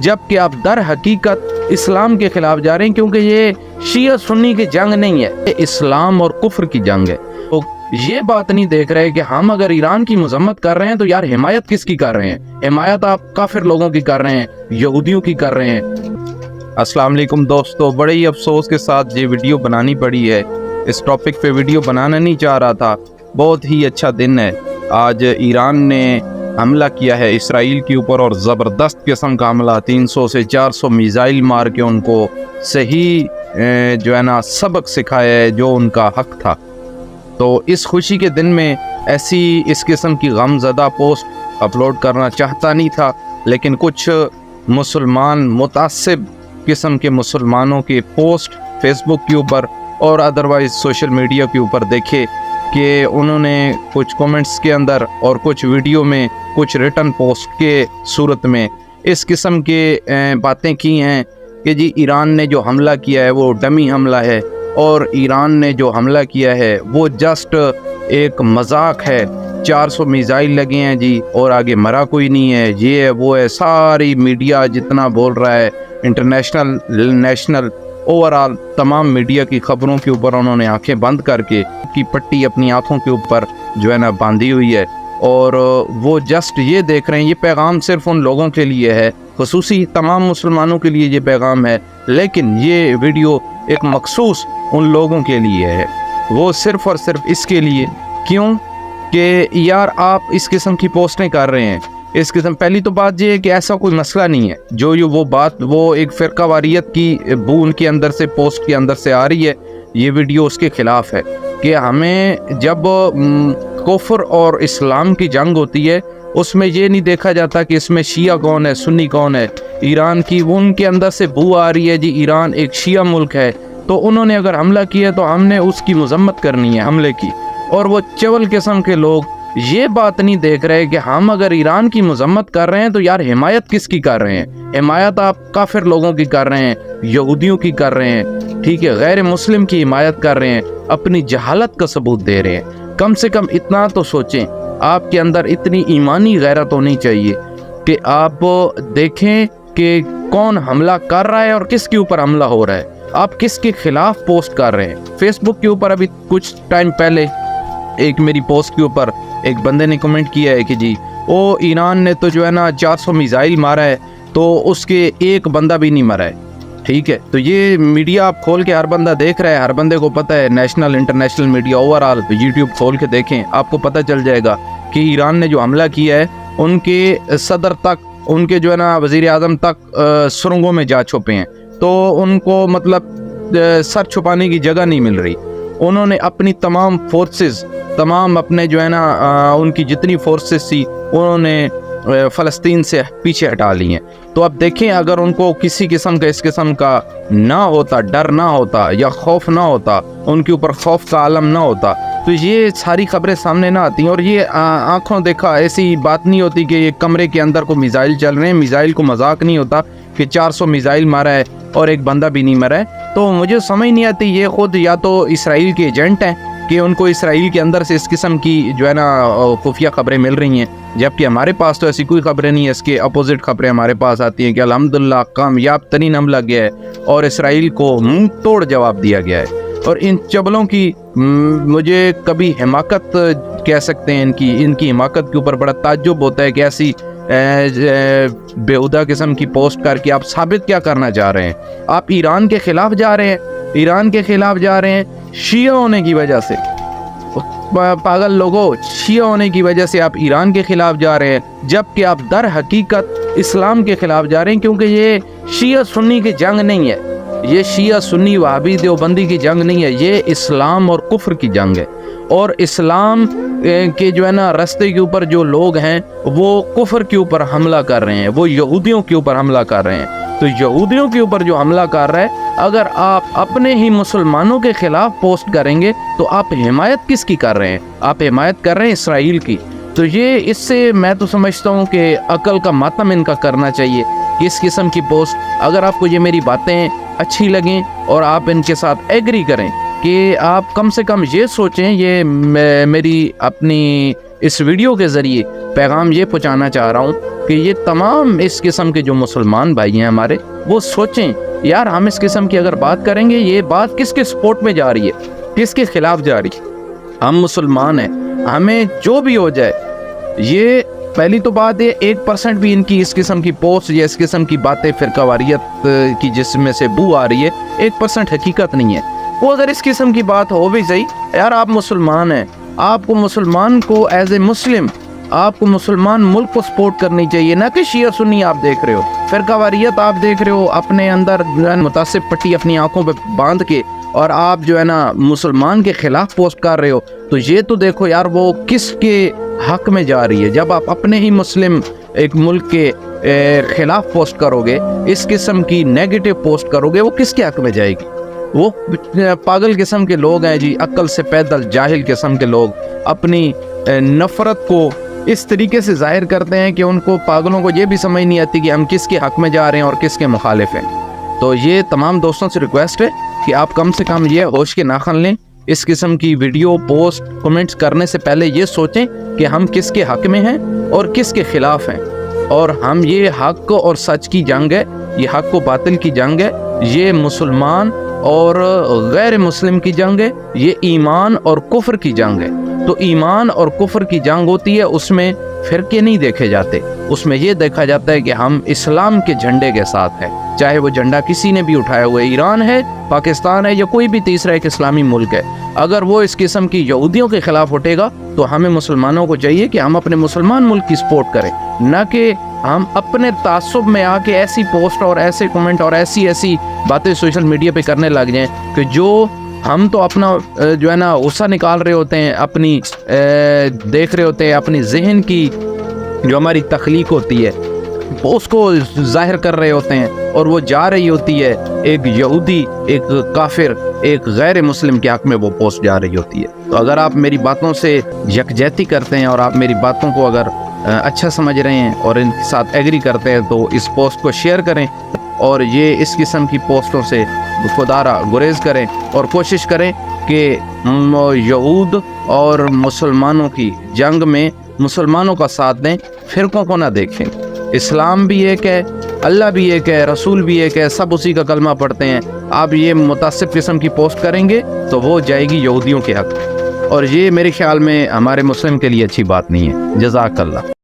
جبکہ آپ در حقیقت اسلام کے خلاف جا رہے ہیں، کیونکہ یہ شیعہ سنی کی جنگ نہیں ہے، یہ اسلام اور کفر کی جنگ ہے۔ تو یہ بات نہیں دیکھ رہے کہ ہم اگر ایران کی مذمت کر رہے ہیں تو یار حمایت کس کی کر رہے ہیں؟ حمایت آپ کافر لوگوں کی کر رہے ہیں، یہودیوں کی کر رہے ہیں۔ السلام علیکم دوستو، بڑے ہی افسوس کے ساتھ یہ ویڈیو بنانی پڑی ہے۔ اس ٹاپک پہ ویڈیو بنانا نہیں چاہ رہا تھا۔ بہت ہی اچھا دن ہے، آج ایران نے حملہ کیا ہے اسرائیل کے اوپر، اور زبردست قسم کا حملہ، 300 سے 400 میزائل مار کے ان کو صحیح سبق سکھایا ہے جو ان کا حق تھا۔ تو اس خوشی کے دن میں ایسی اس قسم کی غم زدہ پوسٹ اپلوڈ کرنا چاہتا نہیں تھا، لیکن کچھ مسلمان متعصب قسم کے مسلمانوں کے پوسٹ فیس بک کے اوپر اور ادروائز سوشل میڈیا کے اوپر دیکھے کہ انہوں نے کچھ کومنٹس کے اندر اور کچھ ویڈیو میں، کچھ ریٹن پوسٹ کے صورت میں اس قسم کے باتیں کی ہیں کہ جی ایران نے جو حملہ کیا ہے وہ ڈمی حملہ ہے، اور ایران نے جو حملہ کیا ہے وہ جسٹ ایک مذاق ہے، 400 میزائل لگے ہیں جی اور آگے مرا کوئی نہیں ہے، یہ ہے وہ ہے۔ ساری میڈیا جتنا بول رہا ہے، انٹرنیشنل نیشنل اوورال تمام میڈیا کی خبروں کے اوپر انہوں نے آنکھیں بند کر کے کی پٹی اپنی آنکھوں کے اوپر باندھی ہوئی ہے، اور وہ جسٹ یہ دیکھ رہے ہیں۔ یہ پیغام صرف ان لوگوں کے لیے ہے، خصوصی تمام مسلمانوں کے لیے یہ پیغام ہے، لیکن یہ ویڈیو ایک مخصوص ان لوگوں کے لیے ہے، وہ صرف اور صرف اس کے لیے، کیوں کہ یار آپ اس قسم کی پوسٹیں کر رہے ہیں۔ اس قسم پہلی تو بات یہ ہے کہ ایسا کوئی مسئلہ نہیں ہے، جو وہ بات وہ ایک فرقہ واریت کی بو ان کے اندر سے پوسٹ کے اندر سے آ رہی ہے، یہ ویڈیو اس کے خلاف ہے کہ ہمیں جب کفر اور اسلام کی جنگ ہوتی ہے اس میں یہ نہیں دیکھا جاتا کہ اس میں شیعہ کون ہے سنی کون ہے۔ ایران کی وہ ان کے اندر سے بو آ رہی ہے جی ایران ایک شیعہ ملک ہے، تو انہوں نے اگر حملہ کیا تو ہم نے اس کی مذمت کرنی ہے حملے کی، اور وہ چول قسم کے لوگ یہ بات نہیں دیکھ رہے کہ ہم اگر ایران کی مذمت کر رہے ہیں تو یار حمایت کس کی کر رہے ہیں؟ حمایت آپ کافر لوگوں کی کر رہے ہیں، یہودیوں کی کر رہے ہیں، ٹھیک ہے، غیر مسلم کی حمایت کر رہے ہیں، اپنی جہالت کا ثبوت دے رہے ہیں۔ کم سے کم اتنا تو سوچیں، آپ کے اندر اتنی ایمانی غیرت ہونی چاہیے کہ آپ دیکھیں کہ کون حملہ کر رہا ہے اور کس کے اوپر حملہ ہو رہا ہے، آپ کس کے خلاف پوسٹ کر رہے ہیں۔ فیس بک کے اوپر ابھی کچھ ٹائم پہلے ایک میری پوسٹ کے اوپر ایک بندے نے کمنٹ کیا ہے کہ جی ایران نے تو 400 میزائل مارا ہے تو اس کے ایک بندہ بھی نہیں مرا ہے، ٹھیک ہے۔ تو یہ میڈیا آپ کھول کے ہر بندہ دیکھ رہا ہے، ہر بندے کو پتہ ہے، national international media overall YouTube کھول کے دیکھیں، آپ کو پتہ چل جائے گا کہ ایران نے جو حملہ کیا ہے ان کے صدر تک، ان کے وزیر اعظم تک سرنگوں میں جا چھپے ہیں، تو ان کو مطلب سر چھپانے کی جگہ نہیں مل رہی۔ انہوں نے اپنی تمام فورسز، تمام اپنے ان کی جتنی فورسز تھی انہوں نے فلسطین سے پیچھے ہٹا لی ہیں۔ تو اب دیکھیں اگر ان کو کسی قسم کا اس قسم کا نہ ہوتا، ڈر نہ ہوتا یا خوف نہ ہوتا، ان کے اوپر خوف کا عالم نہ ہوتا، تو یہ ساری خبریں سامنے نہ آتی، اور یہ آنکھوں دیکھا ایسی بات نہیں ہوتی کہ یہ کمرے کے اندر کو میزائل چل رہے ہیں۔ میزائل کو مذاق نہیں ہوتا کہ 400 میزائل مارا ہے اور ایک بندہ بھی نہیں مرا ہے۔ تو مجھے سمجھ نہیں آتی، یہ خود یا تو اسرائیل کے ایجنٹ ہیں کہ ان کو اسرائیل کے اندر سے اس قسم کی خفیہ خبریں مل رہی ہیں، جبکہ ہمارے پاس تو ایسی کوئی خبریں نہیں ہے، اس کے اپوزٹ خبریں ہمارے پاس آتی ہیں کہ الحمدللہ کامیاب ترین حملہ گیا ہے اور اسرائیل کو منہ توڑ جواب دیا گیا ہے۔ اور ان چبلوں کی مجھے کبھی حماقت کہہ سکتے ہیں، ان کی حماقت کے اوپر بڑا تعجب ہوتا ہے کہ ایسی بےہودہ قسم کی پوسٹ کر کے آپ ثابت کیا کرنا چاہ رہے ہیں؟ آپ ایران کے خلاف جا رہے ہیں، ایران کے خلاف جا رہے ہیں شیعہ ہونے کی وجہ سے، پاگل لوگوں، شیعہ ہونے کی وجہ سے آپ ایران کے خلاف جا رہے ہیں، جبکہ آپ در حقیقت اسلام کے خلاف جا رہے ہیں، کیونکہ یہ شیعہ سنی کی جنگ نہیں ہے، یہ شیعہ سنی وہابی دیوبندی کی جنگ نہیں ہے، یہ اسلام اور کفر کی جنگ ہے۔ اور اسلام کے راستے کے اوپر جو لوگ ہیں وہ کفر کے اوپر حملہ کر رہے ہیں، وہ یہودیوں کے اوپر حملہ کر رہے ہیں۔ تو یہودیوں کے اوپر جو حملہ کر رہا ہے، اگر آپ اپنے ہی مسلمانوں کے خلاف پوسٹ کریں گے تو آپ حمایت کس کی کر رہے ہیں؟ آپ حمایت کر رہے ہیں اسرائیل کی۔ تو یہ اس سے میں تو سمجھتا ہوں کہ عقل کا ماتم ان کا کرنا چاہیے۔ اس قسم کی پوسٹ، اگر آپ کو یہ میری باتیں اچھی لگیں اور آپ ان کے ساتھ ایگری کریں کہ آپ کم سے کم یہ سوچیں، یہ میری اپنی اس ویڈیو کے ذریعے پیغام یہ پہنچانا چاہ رہا ہوں کہ یہ تمام اس قسم کے جو مسلمان بھائی ہیں ہمارے، وہ سوچیں یار ہم اس قسم کی اگر بات کریں گے یہ بات کس کے سپورٹ میں جا رہی ہے، کس کے خلاف جا رہی ہے؟ ہم مسلمان ہیں، ہمیں جو بھی ہو جائے، یہ پہلی تو بات ہے 1% بھی ان کی اس قسم کی پوسٹ یا اس قسم کی باتیں فرقہ واریت کی جس میں سے بو آ رہی ہے 1% حقیقت نہیں ہے۔ وہ اگر اس قسم کی بات ہو بھی صحیح، یار آپ مسلمان ہیں، آپ کو مسلمان کو ایز اے مسلم آپ کو مسلمان ملک کو سپورٹ کرنی چاہیے، نہ کہ شیعہ سنی آپ دیکھ رہے ہو، فرقہ واریت آپ دیکھ رہے ہو اپنے اندر جو ہے متعصب پٹی اپنی آنکھوں پہ باندھ کے، اور آپ جو ہے نا مسلمان کے خلاف پوسٹ کر رہے ہو، تو یہ تو دیکھو یار وہ کس کے حق میں جا رہی ہے۔ جب آپ اپنے ہی مسلم ایک ملک کے خلاف پوسٹ کرو گے، اس قسم کی نیگیٹو پوسٹ کرو گے، وہ کس کے حق میں جائے گی؟ وہ پاگل قسم کے لوگ ہیں جی، عقل سے پیدل جاہل قسم کے لوگ اپنی نفرت کو اس طریقے سے ظاہر کرتے ہیں کہ ان کو پاگلوں کو یہ بھی سمجھ نہیں آتی کہ ہم کس کے حق میں جا رہے ہیں اور کس کے مخالف ہیں۔ تو یہ تمام دوستوں سے ریکویسٹ ہے کہ آپ کم سے کم یہ ہوش کے ناخن لیں، اس قسم کی ویڈیو پوسٹ کمنٹس کرنے سے پہلے یہ سوچیں کہ ہم کس کے حق میں ہیں اور کس کے خلاف ہیں، اور ہم یہ حق اور سچ کی جنگ ہے، یہ حق و باطل کی جنگ ہے، یہ مسلمان اور غیر مسلم کی جنگ ہے، یہ ایمان اور کفر کی جنگ ہے۔ تو ایمان اور کفر کی جنگ ہوتی ہے، اس میں فرقے نہیں دیکھے جاتے، اس میں یہ دیکھا جاتا ہے کہ ہم اسلام کے جھنڈے کے ساتھ ہیں، چاہے وہ جھنڈا کسی نے بھی اٹھایا ہوا ہے، ایران ہے، پاکستان ہے، یا کوئی بھی تیسرا ایک اسلامی ملک ہے۔ اگر وہ اس قسم کی یہودیوں کے خلاف اٹھے گا تو ہمیں مسلمانوں کو چاہیے کہ ہم اپنے مسلمان ملک کی سپورٹ کریں، نہ کہ ہم اپنے تعصب میں آ کے ایسی پوسٹ اور ایسے کمنٹ اور ایسی باتیں سوشل میڈیا پہ کرنے لگ جائیں کہ جو ہم تو اپنا جو ہے نا غصہ نکال رہے ہوتے ہیں، اپنی دیکھ رہے ہوتے ہیں، اپنی ذہن کی جو ہماری تخلیق ہوتی ہے اس کو ظاہر کر رہے ہوتے ہیں، اور وہ جا رہی ہوتی ہے ایک یہودی، ایک کافر، ایک غیر مسلم کے حق میں وہ پوسٹ جا رہی ہوتی ہے۔ تو اگر آپ میری باتوں سے یکجہتی کرتے ہیں اور آپ میری باتوں کو اگر اچھا سمجھ رہے ہیں اور ان کے ساتھ ایگری کرتے ہیں تو اس پوسٹ کو شیئر کریں، اور یہ اس قسم کی پوسٹوں سے خدارہ گریز کریں، اور کوشش کریں کہ یہود اور مسلمانوں کی جنگ میں مسلمانوں کا ساتھ دیں، فرقوں کو نہ دیکھیں۔ اسلام بھی ایک ہے، اللہ بھی ایک ہے، رسول بھی ایک ہے، سب اسی کا کلمہ پڑھتے ہیں۔ آپ یہ متعصب قسم کی پوسٹ کریں گے تو وہ جائے گی یہودیوں کے حق، اور یہ میرے خیال میں ہمارے مسلم کے لیے اچھی بات نہیں ہے۔ جزاک اللہ۔